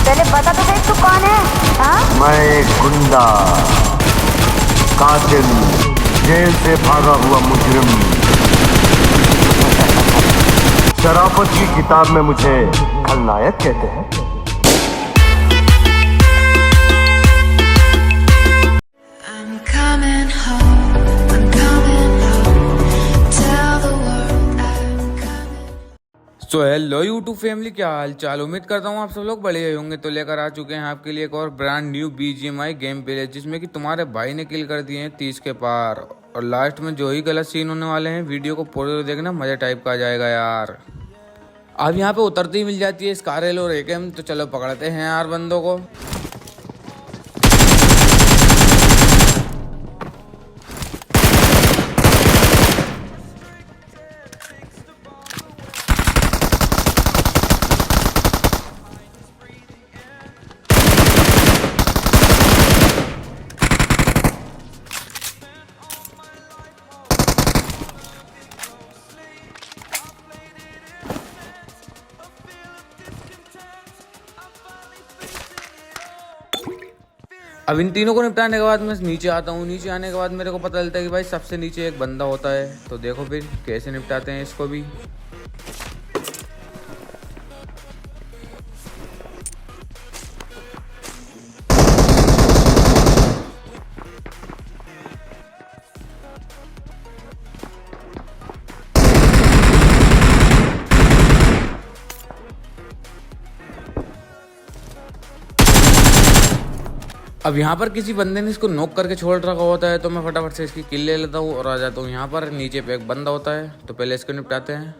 पहले बता तो सही तू कौन है? हाँ? मैं एक गुंडा, कातिल, जेल से भागा हुआ मुजरिम। शराफत की किताब में मुझे खलनायक कहते हैं। सो हेलो यूट्यूब फैमिली, क्या हाल चाल। उम्मीद करता हूँ आप सब लोग बढ़िया होंगे। तो लेकर आ चुके हैं आपके लिए एक और brand new BGMI game play, जिसमें कि तुम्हारे भाई ने किल कर दिए हैं 30 के पार। और लास्ट में जो ही गलत सीन होने वाले हैं, वीडियो को पूरे देखना, मजा टाइप का आ जाएगा यार। अब यहाँ पे उतरती ही मिल जाती है स्कारल और AKM। तो चलो पकड़ते हैं यार बंदों को। अब इन तीनों को निपटाने के बाद मैं नीचे आता हूँ। नीचे आने के बाद मेरे को पता चलता है कि भाई सबसे नीचे एक बंदा होता है। तो देखो फिर कैसे निपटाते हैं इसको भी। अब यहाँ पर किसी बंदे ने इसको नॉक करके छोड़ रखा होता है, तो मैं फटाफट से इसकी किल ले लेता हूँ और आ जाता हूँ यहाँ पर। नीचे पे एक बंदा होता है, तो पहले इसको निपटाते हैं।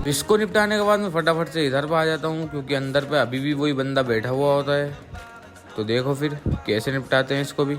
इसको निपटाने के बाद मैं फटाफट से इधर पर आ जाता हूँ, क्योंकि अंदर पे अभी भी वही बंदा बैठा हुआ होता है। तो देखो फिर कैसे निपटाते हैं इसको भी।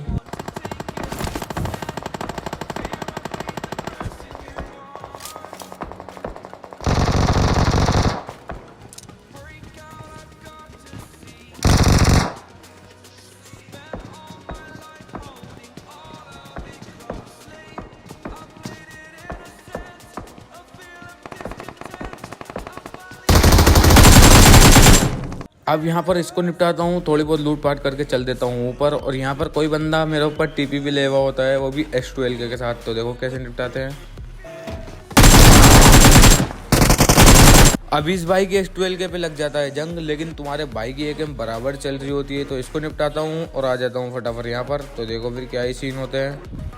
अब यहाँ पर इसको निपटाता हूँ, थोड़ी बहुत लूट पाट करके चल देता हूँ ऊपर। और यहाँ पर कोई बंदा मेरे ऊपर TP भी ले हुआ होता है, वो भी S2LK के साथ। तो देखो कैसे निपटाते हैं। अब इस भाई की S2LK पे लग जाता है जंग, लेकिन तुम्हारे भाई की AKM बराबर चल रही होती है। तो इसको निपटाता हूँ और आ जाता हूँ फटाफट यहाँ पर। तो देखो फिर क्या ही सीन होते हैं।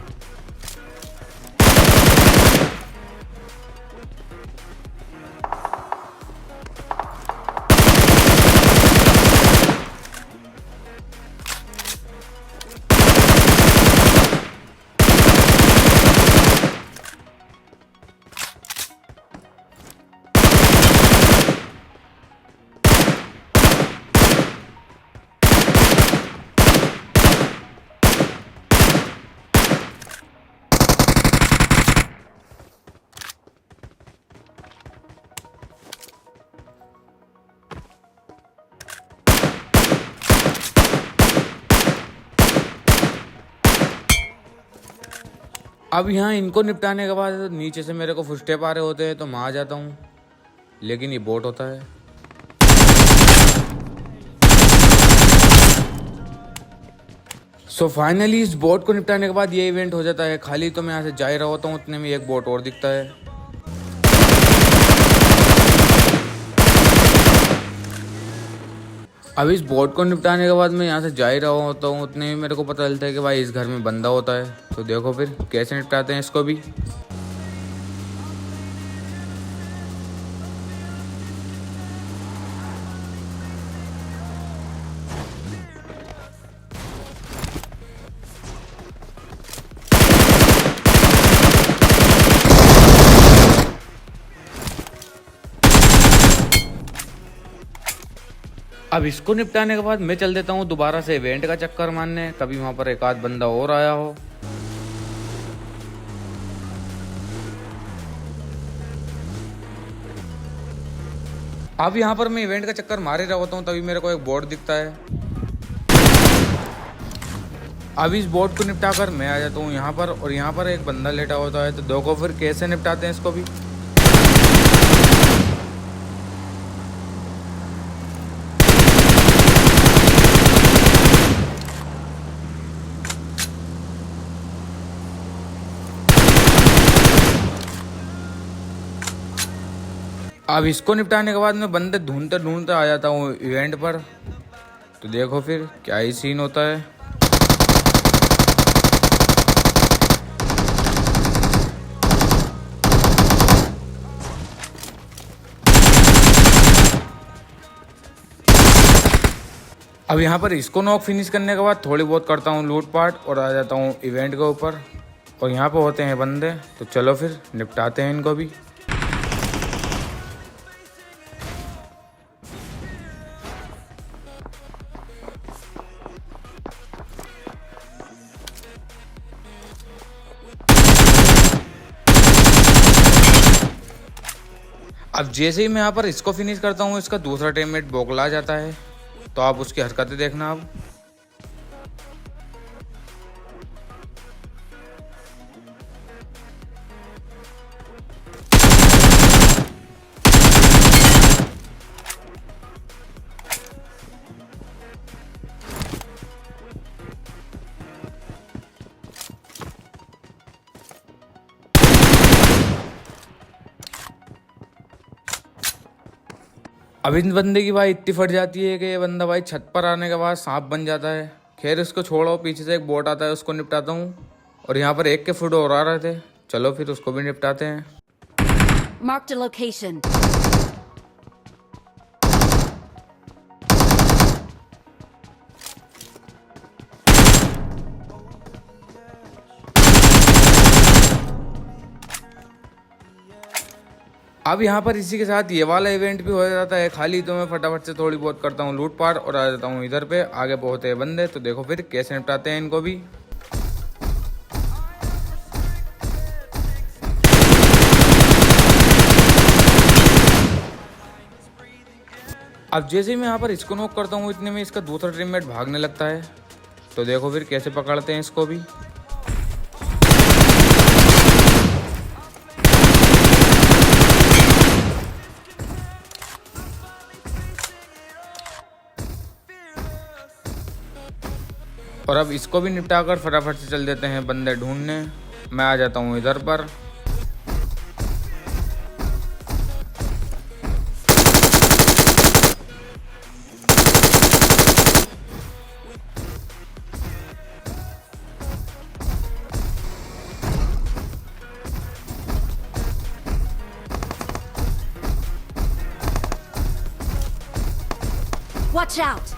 अब यहाँ इनको निपटाने के बाद नीचे से मेरे को फुटस्टेप आ रहे होते हैं, तो मैं आ जाता हूँ, लेकिन ये बोट होता है। सो फाइनली इस बोट को निपटाने के बाद ये इवेंट हो जाता है खाली। तो मैं यहाँ से जा ही रहा होता हूँ, उतने में एक बोट और दिखता है। अब इस बोट को निपटाने के बाद मैं यहाँ से जा ही रहा होता हूँ, उतने में मेरे को पता चलता है कि भाई इस घर में बंदा होता है। तो देखो फिर कैसे निपटाते हैं इसको भी। अब इसको निपटाने के बाद मैं चल देता हूँ दोबारा से इवेंट का चक्कर मारने, कभी वहाँ पर एक आध बंदा और आया हो। अब यहाँ पर मैं इवेंट का चक्कर मार ही रहा होता हूँ, तभी मेरे को एक बोर्ड दिखता है। अब इस बोर्ड को निपटा कर मैं आ जाता हूँ यहाँ पर, और यहाँ पर एक बंदा लेटा होता है। तो देखो फिर कैसे निपटाते हैं इसको भी। अब इसको निपटाने के बाद मैं बंदे ढूंढते ढूंढते आ जाता हूँ इवेंट पर। तो देखो फिर क्या ही सीन होता है। अब यहाँ पर इसको नॉक फिनिश करने के बाद थोड़ी बहुत करता हूँ लूटपाट और आ जाता हूँ इवेंट के ऊपर। और यहाँ पर होते हैं बंदे, तो चलो फिर निपटाते हैं इनको भी। अब जैसे ही मैं यहाँ पर इसको फिनिश करता हूँ, इसका दूसरा टीममेट बौखला जाता है। तो आप उसकी हरकतें देखना। अब इन बंदे की भाई इतनी फट जाती है कि ये बंदा भाई छत पर आने के बाद सांप बन जाता है। खैर इसको छोड़ो, पीछे से एक बोट आता है, उसको निपटाता हूँ। और यहाँ पर एक के फुट और आ रहे थे, चलो फिर उसको भी निपटाते हैं। Marked a location. अब यहाँ पर इसी के साथ ये वाला इवेंट भी हो जाता है खाली। तो मैं फटाफट से थोड़ी बहुत करता हूँ लूटपाट और आ जाता हूँ इधर पे। आगे बहुत है बंदे, तो देखो फिर कैसे निपटाते हैं इनको भी। अब जैसे ही मैं यहाँ पर इसको नॉक करता हूँ, इतने में इसका दूसरा टीममेट भागने लगता है। तो देखो फिर कैसे पकड़ते हैं इसको भी। और अब इसको भी निपटा कर फटाफट से चल देते हैं बंदे ढूंढने। मैं आ जाता हूँ इधर पर। Watch out!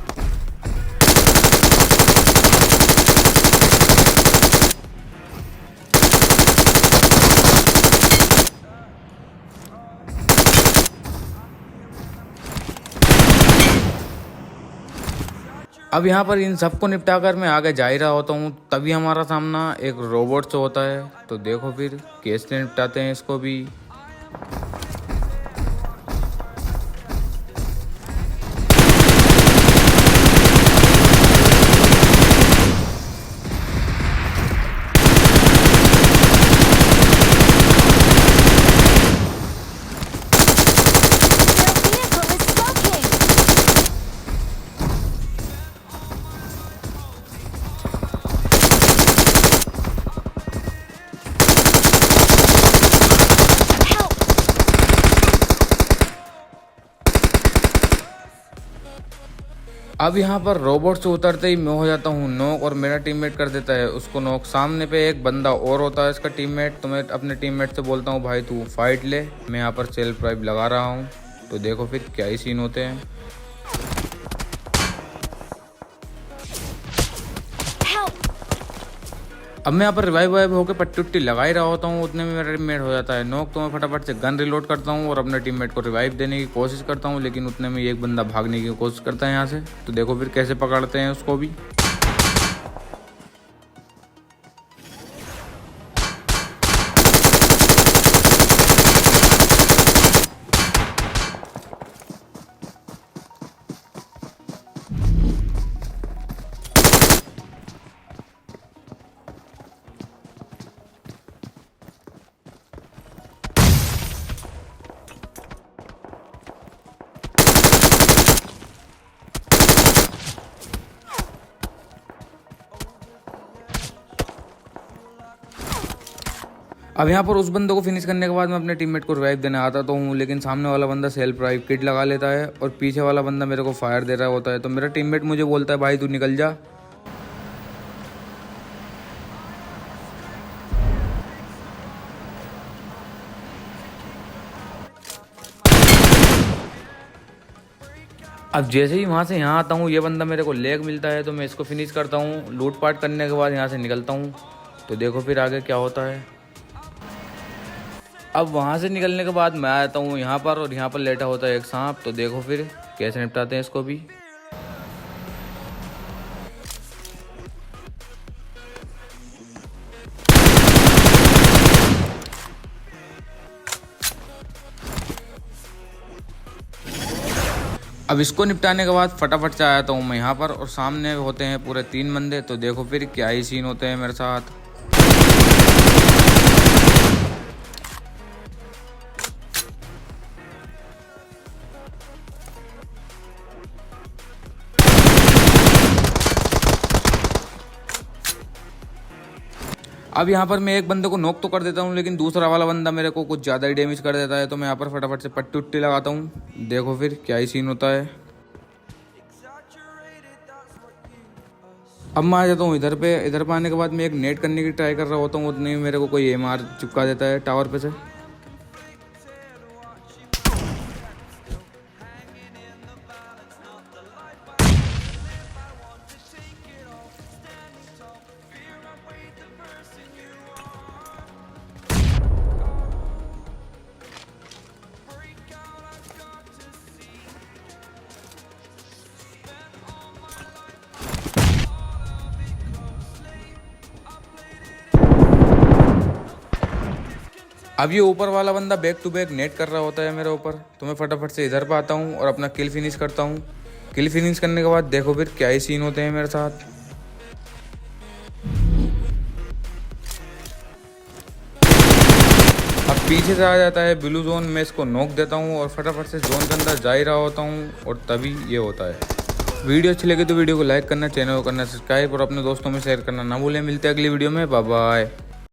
अब यहाँ पर इन सबको निपटा कर मैं आगे जा ही रहा होता हूँ, तभी हमारा सामना एक रोबोट से होता है। तो देखो फिर कैसे निपटाते हैं इसको भी। अब यहाँ पर रोबोट से उतरते ही मैं हो जाता हूँ नॉक और मेरा टीममेट कर देता है उसको नॉक। सामने पे एक बंदा और होता है इसका टीममेट। तो मैं अपने टीममेट से बोलता हूँ भाई तू फाइट ले, मैं यहाँ पर सेल्फ ड्राइव लगा रहा हूँ। तो देखो फिर क्या ही सीन होते हैं। अब मैं यहाँ पर रिवाइव वाइव होकर पट्टी उट्टी लगा ही रहा होता हूँ, उतने में मेरा टीममेट हो जाता है नॉक। तो मैं फटाफट से गन रिलोड करता हूँ और अपने टीममेट को रिवाइव देने की कोशिश करता हूँ, लेकिन उतने में एक बंदा भागने की कोशिश करता है यहाँ से। तो देखो फिर कैसे पकड़ते हैं उसको भी। अब यहाँ पर उस बंदे को फिनिश करने के बाद मैं अपने टीममेट को रिवाइव देने आता तो हूँ, लेकिन सामने वाला बंदा सेल्फ रिवाइव किट लगा लेता है और पीछे वाला बंदा मेरे को फायर दे रहा होता है। तो मेरा टीममेट मुझे बोलता है भाई तू निकल जा। अब जैसे ही वहाँ से यहाँ आता हूँ, ये बंदा मेरे को लेग मिलता है तो मैं इसको फिनिश करता हूँ। लूटपाट करने के बाद यहाँ से निकलता हूँ। तो देखो फिर आगे क्या होता है। अब वहाँ से निकलने के बाद मैं आता हूँ यहाँ पर और यहाँ पर लेटा होता है एक सांप। तो देखो फिर कैसे निपटाते हैं इसको भी। अब इसको निपटाने के बाद फटाफट से आया हूँ मैं यहाँ पर और सामने होते हैं पूरे 3 बंदे। तो देखो फिर क्या ही सीन होते हैं मेरे साथ। अब यहाँ पर मैं एक बंदे को नॉक तो कर देता हूँ, लेकिन दूसरा वाला बंदा मेरे को कुछ ज़्यादा ही डैमेज कर देता है। तो मैं यहाँ पर फटाफट से पट्टी उट्टी लगाता हूँ। देखो फिर क्या ही सीन होता है। अब मैं आ जाता हूँ इधर पे आने के बाद मैं एक नेट करने की ट्राई कर रहा होता हूँ, उतने में मेरे को कोई एमआर चिपका देता है टावर पे से। अब ये ऊपर वाला बंदा बैक टू बैक नेट कर रहा होता है मेरे ऊपर। तो मैं फटाफट से इधर पे आता हूँ और अपना किल फिनिश करता हूँ। किल फिनिश करने के बाद देखो फिर क्या ही सीन होते हैं मेरे साथ। अब पीछे से आ जाता है ब्लू जोन, मैं इसको नॉक देता हूँ और फटाफट से जोन के अंदर जा ही रहा होता हूँ और तभी ये होता है। वीडियो अच्छी लगे तो वीडियो को लाइक करना, चैनल को करना सब्सक्राइब और अपने दोस्तों में शेयर करना ना भूलें। मिलते हैं अगली वीडियो में, बाय बाय।